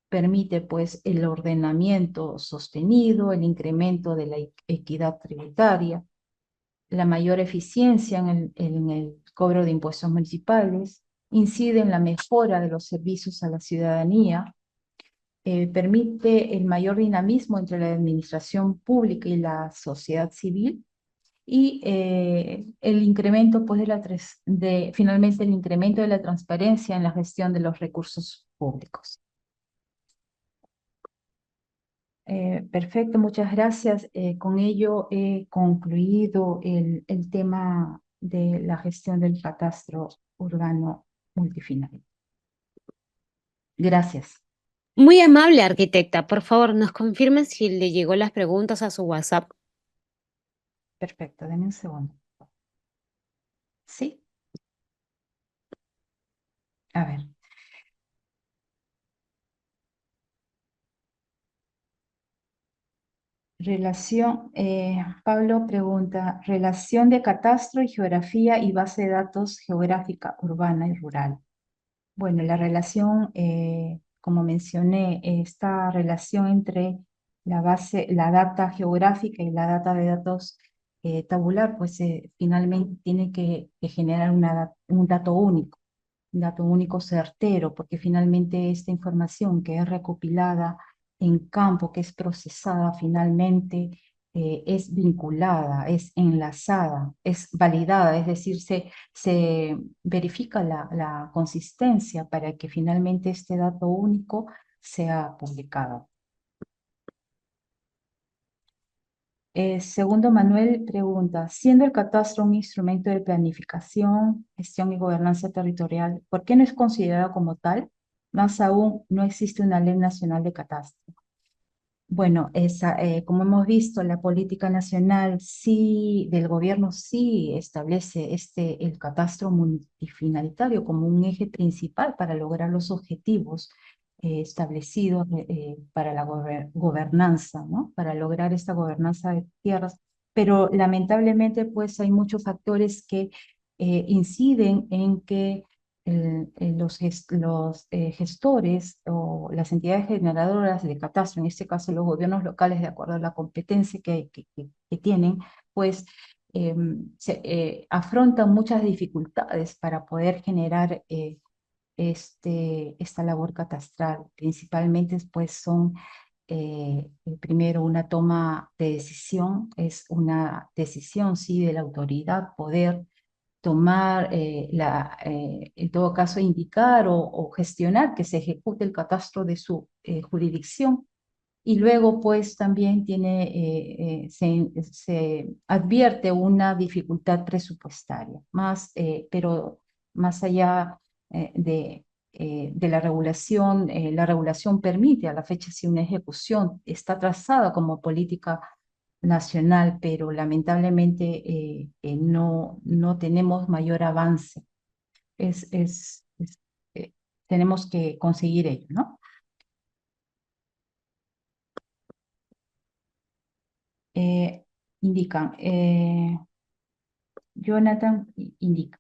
permite pues el ordenamiento sostenido, el incremento de la equidad tributaria, la mayor eficiencia en el cobro de impuestos municipales, incide en la mejora de los servicios a la ciudadanía, permite el mayor dinamismo entre la administración pública y la sociedad civil y el incremento, pues, finalmente el incremento de la transparencia en la gestión de los recursos públicos. Perfecto, muchas gracias. Con ello he concluido el tema de la gestión del catastro urbano multifinal. Gracias. Muy amable, arquitecta. Por favor, nos confirme si le llegó las preguntas a su WhatsApp. Perfecto, denme un segundo. ¿Sí? A ver. Pablo pregunta, relación de catastro y geografía y base de datos geográfica urbana y rural. Bueno, la relación, como mencioné, esta relación entre la data geográfica y la data de datos tabular, pues finalmente tiene que generar un dato único certero, porque finalmente esta información que es recopilada en campo, que es procesada finalmente, es vinculada, es enlazada, es validada, es decir, se verifica la consistencia para que finalmente este dato único sea publicado. Segundo, Manuel pregunta, siendo el catastro un instrumento de planificación, gestión y gobernanza territorial, ¿por qué no es considerado como tal? Más aún, no existe una ley nacional de catastro. Bueno, como hemos visto, la política nacional sí, del gobierno sí establece el catastro multifinalitario como un eje principal para lograr los objetivos establecidos para la gobernanza, ¿no? Para lograr esta gobernanza de tierras. Pero lamentablemente, pues hay muchos factores que inciden en que los gestores o las entidades generadoras de catastro, en este caso los gobiernos locales, de acuerdo a la competencia que tienen, pues afrontan muchas dificultades para poder generar esta labor catastral. Principalmente, pues son primero una toma de decisión, es una decisión, sí, de la autoridad poder tomar, en todo caso, indicar o gestionar que se ejecute el catastro de su jurisdicción. Y luego, pues, también se advierte una dificultad presupuestaria, pero más allá de la regulación permite a la fecha si una ejecución está trazada como política nacional, pero lamentablemente no tenemos mayor avance. Es, es, es, Tenemos que conseguir ello, ¿no? Eh, Indican, Jonathan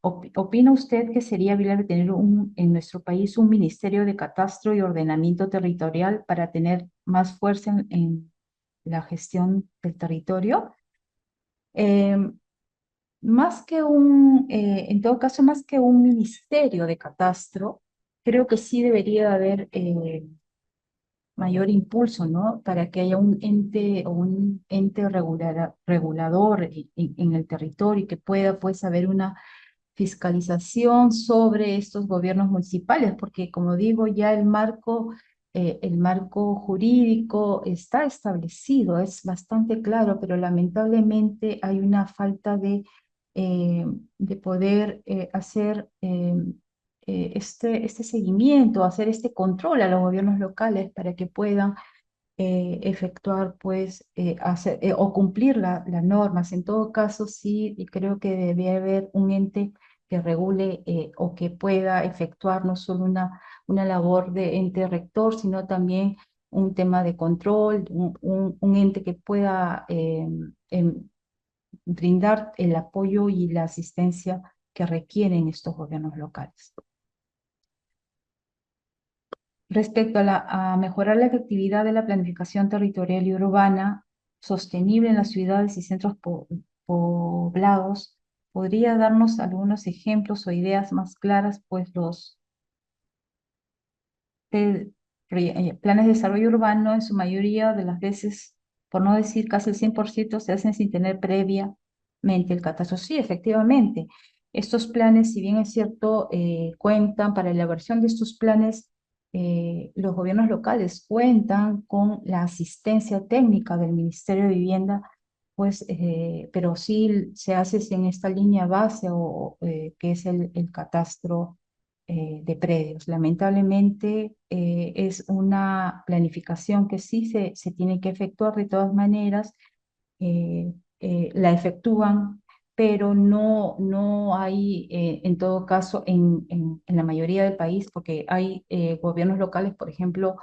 ¿opina usted que sería viable tener en nuestro país un ministerio de catastro y ordenamiento territorial para tener más fuerza en la gestión del territorio? En todo caso, más que un ministerio de catastro, creo que sí debería haber mayor impulso, ¿no? Para que haya un ente regulador en el territorio y que pueda, pues, haber una fiscalización sobre estos gobiernos municipales, porque como digo, ya el marco jurídico está establecido, es bastante claro, pero lamentablemente hay una falta de poder hacer este seguimiento, hacer este control a los gobiernos locales para que puedan efectuar, pues, o cumplir las normas. En todo caso, sí, y creo que debe haber un ente que regule o que pueda efectuar no solo una labor de ente rector, sino también un tema de control, un ente que pueda brindar el apoyo y la asistencia que requieren estos gobiernos locales. Respecto a mejorar la efectividad de la planificación territorial y urbana sostenible en las ciudades y centros poblados, ¿podría darnos algunos ejemplos o ideas más claras? Pues los planes de desarrollo urbano en su mayoría de las veces, por no decir casi el 100%, se hacen sin tener previamente el catastro. Sí, efectivamente, estos planes, si bien es cierto, cuentan para la elaboración de estos planes, los gobiernos locales cuentan con la asistencia técnica del Ministerio de Vivienda, pues, pero sí se hace en esta línea base que es el catastro de predios. Lamentablemente es una planificación que sí se tiene que efectuar de todas maneras, la efectúan, pero no hay, en todo caso, en la mayoría del país, porque hay gobiernos locales, por ejemplo,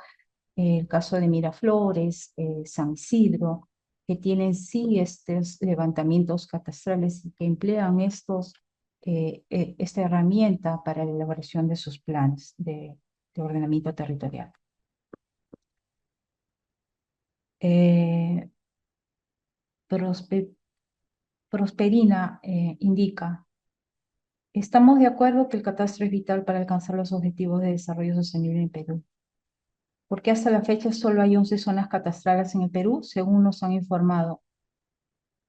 el caso de Miraflores, San Isidro, que tienen sí estos levantamientos catastrales y que emplean esta herramienta para la elaboración de sus planes de ordenamiento territorial. Eh, Prosperina indica: estamos de acuerdo que el catastro es vital para alcanzar los objetivos de desarrollo sostenible en Perú. ¿Por qué hasta la fecha solo hay 11 zonas catastrales en el Perú, según nos han informado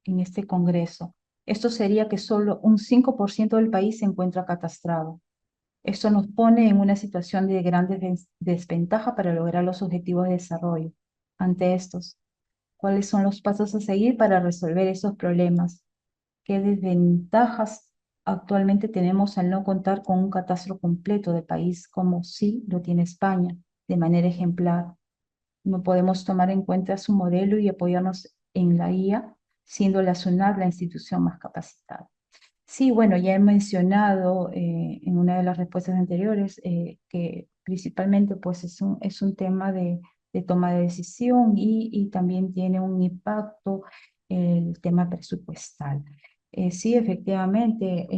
en este congreso? Esto sería que solo un 5% del país se encuentra catastrado. Esto nos pone en una situación de gran desventaja para lograr los objetivos de desarrollo. Ante estos, ¿cuáles son los pasos a seguir para resolver esos problemas? ¿Qué desventajas actualmente tenemos al no contar con un catastro completo del país como sí lo tiene España, de manera ejemplar? No podemos tomar en cuenta su modelo y apoyarnos en la IA, siendo la SUNAT la institución más capacitada. Sí, bueno, ya he mencionado en una de las respuestas anteriores que principalmente pues es un tema de toma de decisión y también tiene un impacto el tema presupuestal. Sí, efectivamente,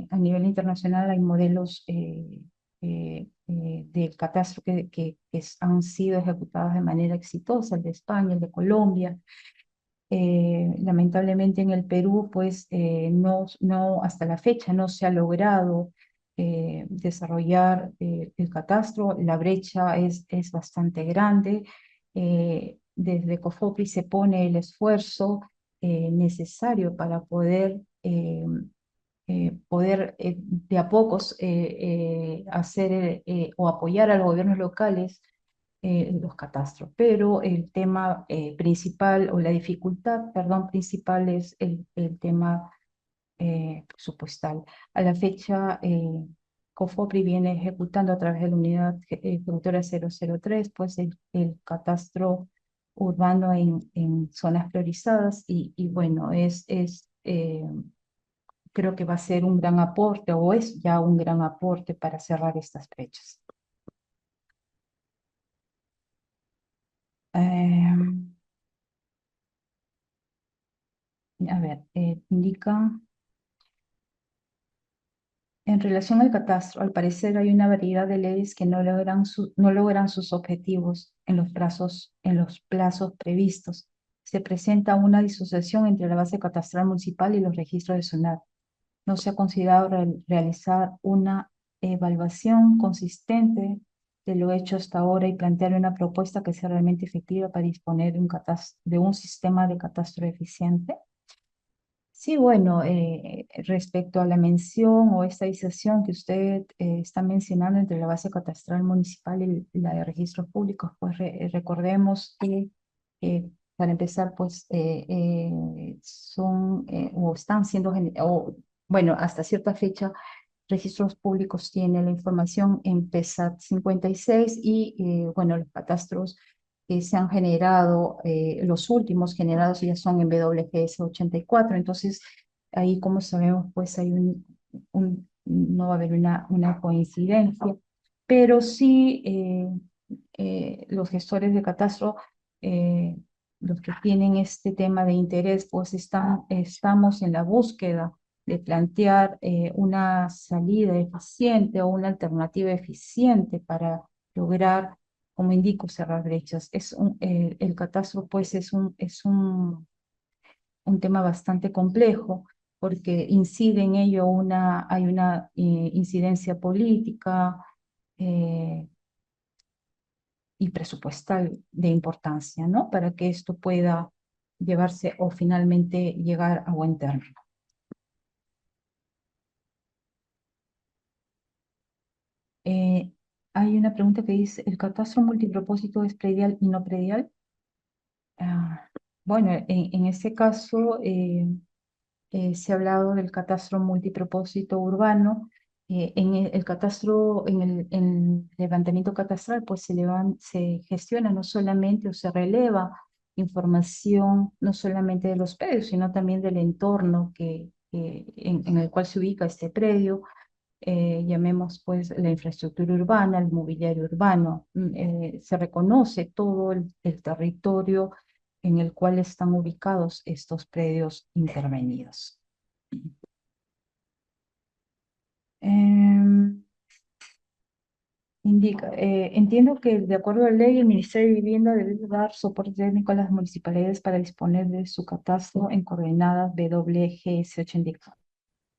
a nivel internacional hay modelos de catastro que han sido ejecutados de manera exitosa, el de España, el de Colombia. Lamentablemente en el Perú, pues hasta la fecha no se ha logrado desarrollar el catastro. La brecha es bastante grande. Desde COFOPRI se pone el esfuerzo necesario para poder de a pocos hacer o apoyar a los gobiernos locales los catastros, pero el tema principal o la dificultad, perdón, principal es el tema presupuestal. A la fecha, COFOPRI viene ejecutando a través de la unidad ejecutora 003, pues el catastro urbano en zonas priorizadas y bueno, creo que va a ser un gran aporte o es ya un gran aporte para cerrar estas brechas. A ver, indica, en relación al catastro, al parecer hay una variedad de leyes que no logran sus objetivos en los plazos previstos. Se presenta una disociación entre la base catastral municipal y los registros de SUNAT. No se ha considerado realizar una evaluación consistente de lo hecho hasta ahora y plantear una propuesta que sea realmente efectiva para disponer de un sistema de catastro eficiente. Sí, bueno, respecto a la mención o estadización que usted está mencionando entre la base catastral municipal y la de registros públicos, pues recordemos que para empezar, pues son o están siendo, bueno, hasta cierta fecha, registros públicos tiene la información en PESAT 56 y bueno, los catastros que se han generado, los últimos generados ya son en WGS 84. Entonces, ahí, como sabemos, pues hay no va a haber una coincidencia, pero sí los gestores de catastro, eh, los que tienen este tema de interés, pues estamos en la búsqueda de plantear una salida eficiente o una alternativa eficiente para lograr, como indico, cerrar brechas. El catastro, pues, un tema bastante complejo porque incide en ello hay una incidencia política eh, y presupuestal de importancia, ¿no? Para que esto pueda llevarse o finalmente llegar a buen término. Eh, Hay una pregunta que dice, ¿el catastro multipropósito es predial y no predial? Ah, bueno, en este caso se ha hablado del catastro multipropósito urbano. El catastro, en el levantamiento catastral, pues se gestiona no solamente o se releva información no solamente de los predios, sino también del entorno en el cual se ubica este predio, llamemos pues la infraestructura urbana, el mobiliario urbano. Se reconoce todo el territorio en el cual están ubicados estos predios intervenidos. Em, entiendo que de acuerdo a la ley, el Ministerio de Vivienda debe dar soporte técnico a las municipalidades para disponer de su catastro en coordenadas WGS 84.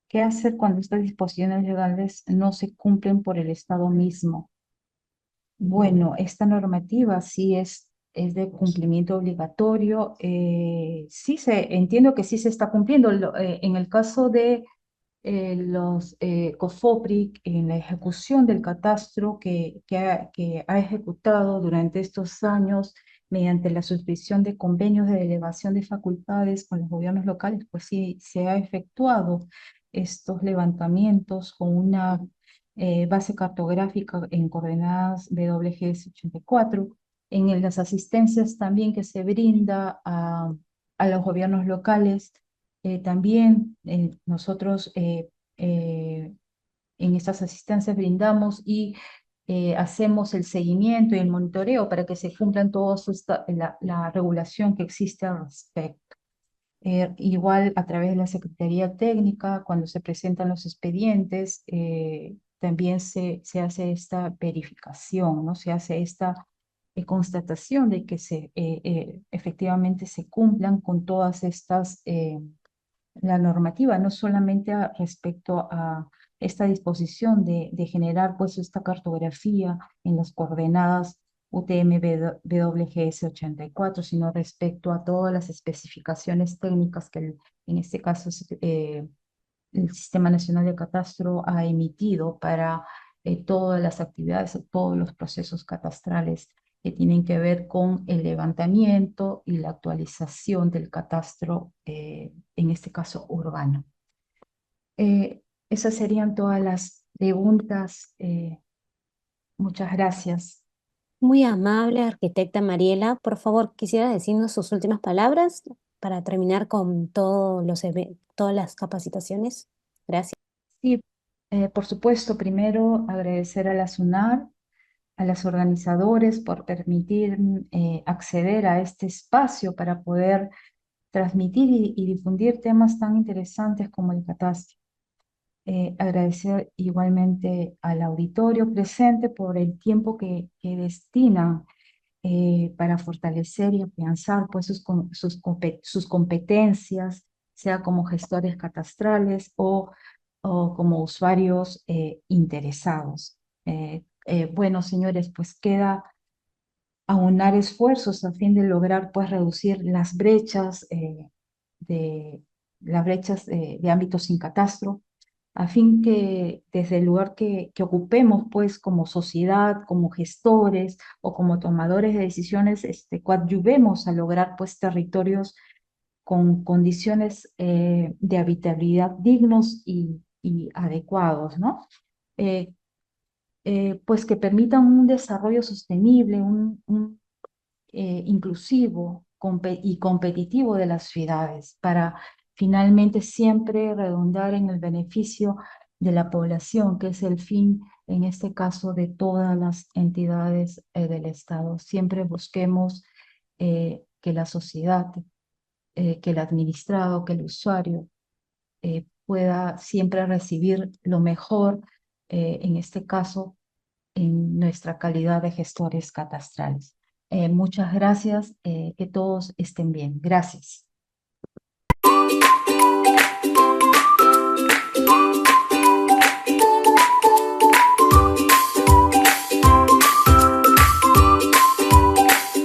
¿Qué hacer cuando estas disposiciones legales no se cumplen por el Estado mismo? Bueno, esta normativa sí es de cumplimiento obligatorio. Entiendo que sí se está cumpliendo. En el caso de los COFOPRIC, en la ejecución del catastro que ha ejecutado durante estos años mediante la suscripción de convenios de delegación de facultades con los gobiernos locales, pues sí se ha efectuado estos levantamientos con una base cartográfica en coordenadas WGS 84. En las asistencias también que se brinda a los gobiernos locales, también nosotros en estas asistencias brindamos y hacemos el seguimiento y el monitoreo para que se cumplan todos la regulación que existe al respecto. Igual a través de la Secretaría Técnica, cuando se presentan los expedientes, también se hace esta verificación, ¿no? Se hace esta constatación de que efectivamente se cumplan con todas estas la normativa, no solamente respecto a esta disposición de generar pues esta cartografía en las coordenadas UTM-WGS 84, sino respecto a todas las especificaciones técnicas que en este caso el Sistema Nacional de Catastro ha emitido para todas las actividades, todos los procesos catastrales que tienen que ver con el levantamiento y la actualización del catastro, en este caso urbano. Esas serían todas las preguntas. Muchas gracias. Muy amable, arquitecta Mariela. Por favor, quisiera decirnos sus últimas palabras para terminar con todas las capacitaciones. Gracias. Sí, por supuesto, primero agradecer a la SUNAR, a los organizadores por permitir acceder a este espacio para poder transmitir y difundir temas tan interesantes como el catastro. Agradecer igualmente al auditorio presente por el tiempo que destina para fortalecer y afianzar pues, sus competencias, sea como gestores catastrales o como usuarios interesados. Bueno, señores, pues queda aunar esfuerzos a fin de lograr pues reducir de, las brechas de ámbitos sin catastro, a fin que desde el lugar que ocupemos pues como sociedad, como gestores o como tomadores de decisiones, coadyuvemos a lograr pues territorios con condiciones de habitabilidad dignos y adecuados, ¿no? Eh, pues que permitan un desarrollo sostenible, inclusivo y competitivo de las ciudades para finalmente siempre redundar en el beneficio de la población, que es el fin, en este caso, de todas las entidades del Estado. Siempre busquemos que la sociedad, que el administrado, que el usuario pueda siempre recibir lo mejor, en este caso, en nuestra calidad de gestores catastrales. Muchas gracias, que todos estén bien. Gracias.